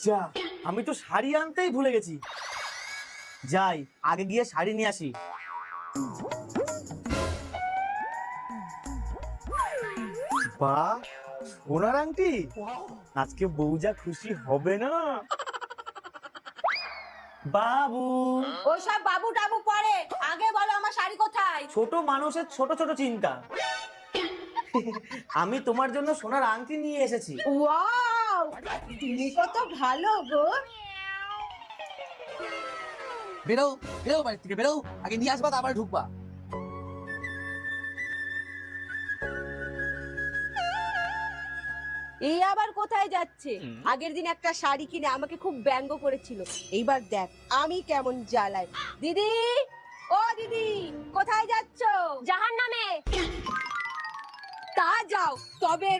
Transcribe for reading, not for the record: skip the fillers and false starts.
যা, আমি তো শাড়ি আনতেই ভুলে গেছি। যাই, আগে গিয়ে শাড়ি নিয়ে আসি। বাহ, সোনার আংটি! আজকে বউ যা খুশি হবে না। বাবু, ওসব বাবু টাবু পরে, আগে বলো আমার শাড়ি কোথায়? ছোট মানুষের ছোট ছোট চিন্তা। আমি তোমার জন্য সোনার আংটি নিয়ে এসেছি। ওয়াও, তুমি কত ভালো গো। বেরো বেরো, বাড়ি থেকে বেরো, আগে নিয়ে আসবা তারপরে ঢুকবা। এই আবার কোথায় যাচ্ছে? আগের দিন একটা শাড়ি কিনে আমাকে খুব ব্যঙ্গ করেছিল, এইবার দেখ আমি কেমন জ্বালাই। দিদি, ও দিদি, কোথায় যাচ্ছো? জাহান্নামে। তা যাও, তবে